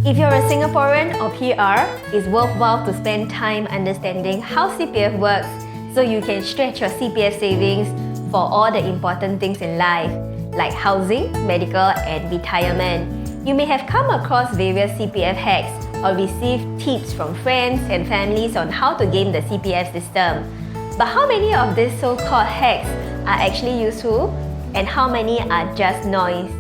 If you're a Singaporean or PR, it's worthwhile to spend time understanding how CPF works so you can stretch your CPF savings for all the important things in life, like housing, medical, and retirement. You may have come across various CPF hacks or received tips from friends and families on how to game the CPF system. But how many of these so-called hacks are actually useful and how many are just noise?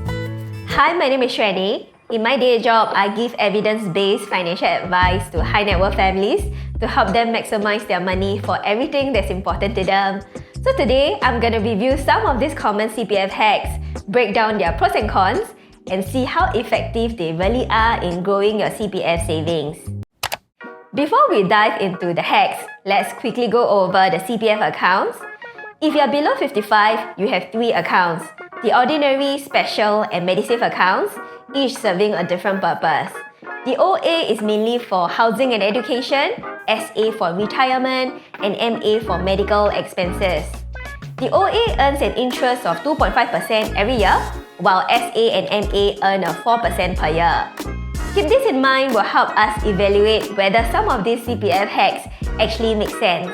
Hi, my name is Xueni. In my day job, I give evidence-based financial advice to high-net-worth families to help them maximize their money for everything that's important to them. So today, I'm going to review some of these common CPF hacks, break down their pros and cons, and see how effective they really are in growing your CPF savings. Before we dive into the hacks, let's quickly go over the CPF accounts. If you're below 55, you have 3 accounts: the ordinary, special, and Medisave accounts, each serving a different purpose. The OA is mainly for housing and education, SA for retirement, and MA for medical expenses. The OA earns an interest of 2.5% every year, while SA and MA earn a 4% per year. Keep this in mind will help us evaluate whether some of these CPF hacks actually make sense.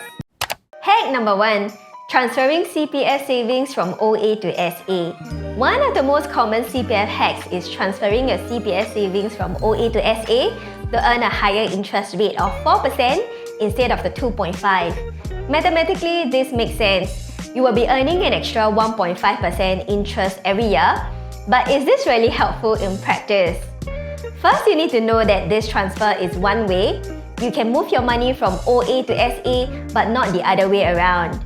Hack number 1. Transferring CPF savings from OA to SA. One of the most common CPF hacks is transferring your CPF savings from OA to SA to earn a higher interest rate of 4% instead of the 2.5%. Mathematically, this makes sense. You will be earning an extra 1.5% interest every year, but is this really helpful in practice? First, you need to know that this transfer is one way. You can move your money from OA to SA, but not the other way around.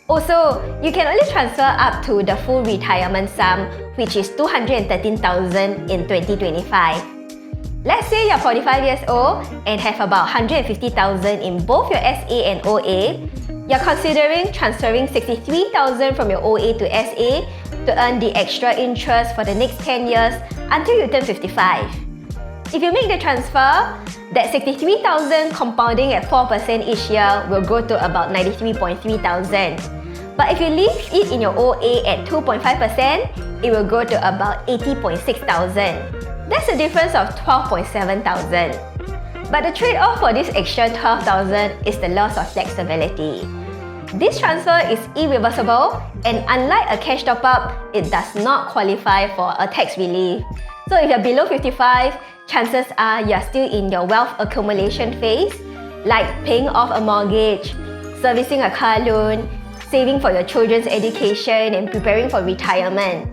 Also, you can only transfer up to the full retirement sum, which is $213,000 in 2025. Let's say you're 45 years old and have about $150,000 in both your SA and OA. You're considering transferring $63,000 from your OA to SA to earn the extra interest for the next 10 years until you turn 55. If you make the transfer, that $63,000 compounding at 4% each year will grow to about $93,300. But if you leave it in your OA at 2.5%, it will grow to about $80,600. That's a difference of $12,700. But the trade-off for this extra $12,000 is the loss of flexibility. This transfer is irreversible, and unlike a cash top-up, it does not qualify for a tax relief. So if you're below 55, chances are you're still in your wealth accumulation phase, like paying off a mortgage, servicing a car loan, saving for your children's education, and preparing for retirement.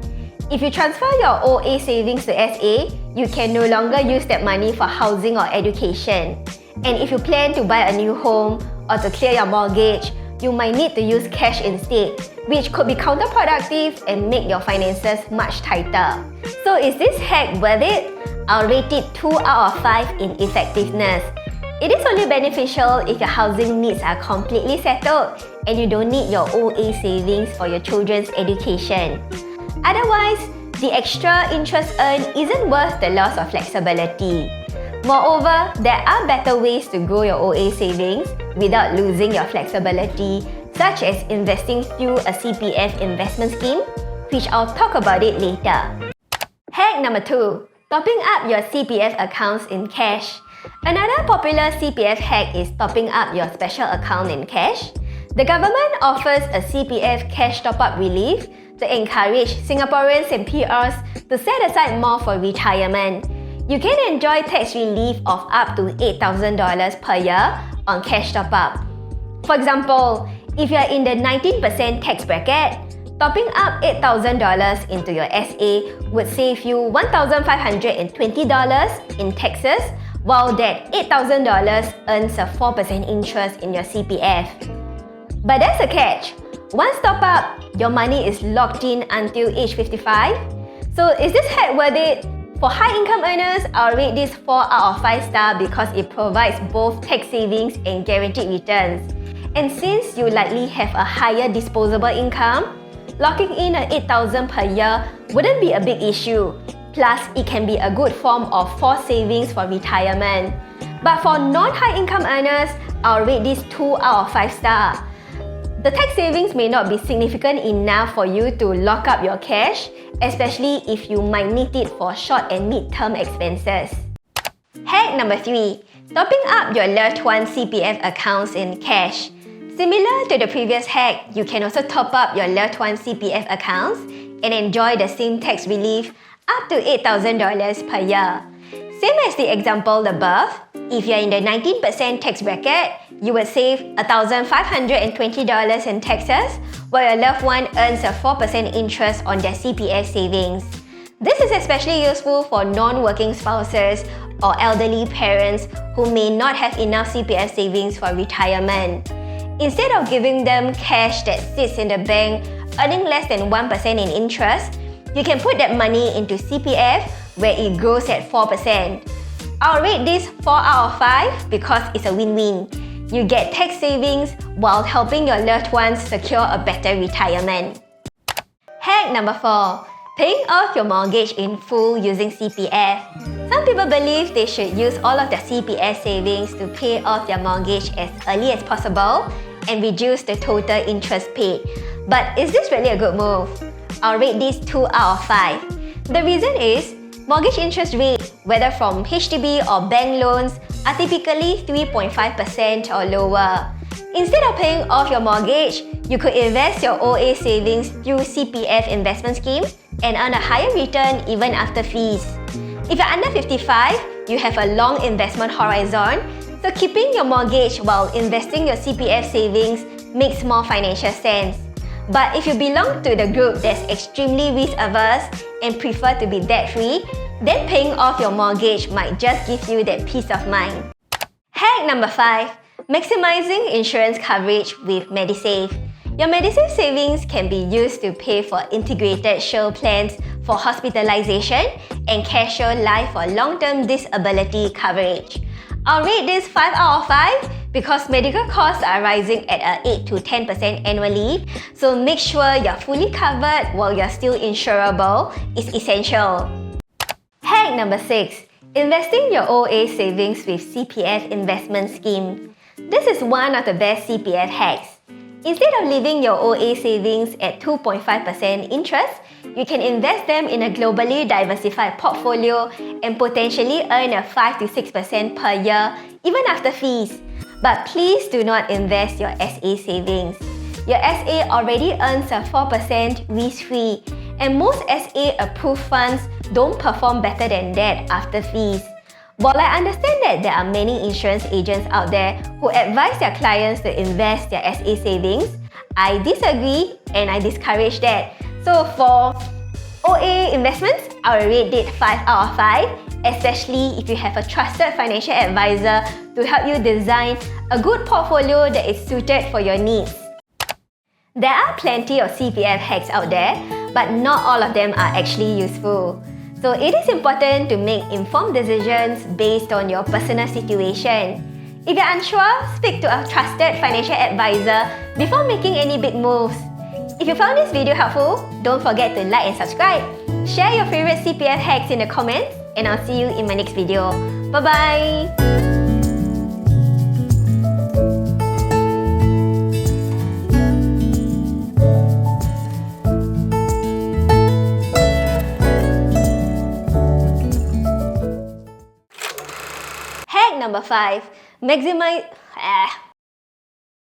If you transfer your OA savings to SA, you can no longer use that money for housing or education. And if you plan to buy a new home or to clear your mortgage, you might need to use cash instead, which could be counterproductive and make your finances much tighter. So is this hack worth it? I'll rate it 2 out of 5 in effectiveness. It is only beneficial if your housing needs are completely settled and you don't need your OA savings for your children's education. Otherwise, the extra interest earned isn't worth the loss of flexibility. Moreover, there are better ways to grow your OA savings without losing your flexibility, such as investing through a CPF investment scheme, which I'll talk about it later. Hack number 2. Topping up your CPF accounts in cash. Another popular CPF hack is topping up your special account in cash. The government offers a CPF cash top-up relief to encourage Singaporeans and PRs to set aside more for retirement. You can enjoy tax relief of up to $8,000 per year on cash top-up. For example, if you are in the 19% tax bracket, topping up $8,000 into your SA would save you $1,520 in taxes, while that $8,000 earns a 4% interest in your CPF. But there's a catch. Once top up, your money is locked in until age 55. So is this hack worth it? For high income earners, I'll rate this 4 out of 5 star because it provides both tax savings and guaranteed returns. And since you likely have a higher disposable income, locking in an $8,000 per year wouldn't be a big issue. Plus, it can be a good form of forced savings for retirement. But for non-high income earners, I'll rate this 2 out of 5 stars. The tax savings may not be significant enough for you to lock up your cash, especially if you might need it for short and mid-term expenses. Hack number 3. Topping up your loved one's CPF accounts in cash. Similar to the previous hack, you can also top up your loved one's CPF accounts and enjoy the same tax relief up to $8,000 per year. Same as the example above, if you're in the 19% tax bracket, you would save $1,520 in taxes, while your loved one earns a 4% interest on their CPF savings. This is especially useful for non-working spouses or elderly parents who may not have enough CPF savings for retirement. Instead of giving them cash that sits in the bank earning less than 1% in interest, you can put that money into CPF where it grows at 4%. I'll rate this 4 out of 5 because it's a win-win. You get tax savings while helping your loved ones secure a better retirement. Hack number 4. Paying off your mortgage in full using CPF. Some people believe they should use all of their CPF savings to pay off their mortgage as early as possible and reduce the total interest paid. But is this really a good move? I'll rate this 2 out of 5. The reason is, mortgage interest rates, whether from HDB or bank loans, are typically 3.5% or lower. Instead of paying off your mortgage, you could invest your OA savings through CPF investment scheme and earn a higher return even after fees. If you're under 55, you have a long investment horizon, so keeping your mortgage while investing your CPF savings makes more financial sense. But if you belong to the group that's extremely risk-averse and prefer to be debt-free, then paying off your mortgage might just give you that peace of mind. Hack number 5. Maximizing insurance coverage with Medisave. Your Medisave savings can be used to pay for integrated shield plans for hospitalization and casual life or long-term disability coverage. I'll rate this 5 out of 5 because medical costs are rising at 8 to 10% annually, so make sure you're fully covered while you're still insurable is essential. Hack number 6. Investing your OA savings with CPF investment scheme. This is one of the best CPF hacks. Instead of leaving your OA savings at 2.5% interest, you can invest them in a globally diversified portfolio and potentially earn a 5 to 6% per year even after fees. But please do not invest your SA savings. Your SA already earns a 4% risk-free, and most SA approved funds don't perform better than that after fees. While I understand that there are many insurance agents out there who advise their clients to invest their SA savings, I disagree and I discourage that. So for OA investments, I will rate it 5 out of 5, especially if you have a trusted financial advisor to help you design a good portfolio that is suited for your needs. There are plenty of CPF hacks out there, but not all of them are actually useful. So it is important to make informed decisions based on your personal situation. If you're unsure, speak to a trusted financial advisor before making any big moves. If you found this video helpful, don't forget to like and subscribe. Share your favorite CPF hacks in the comments, and I'll see you in my next video. Bye-bye! Hack number 5. Maximize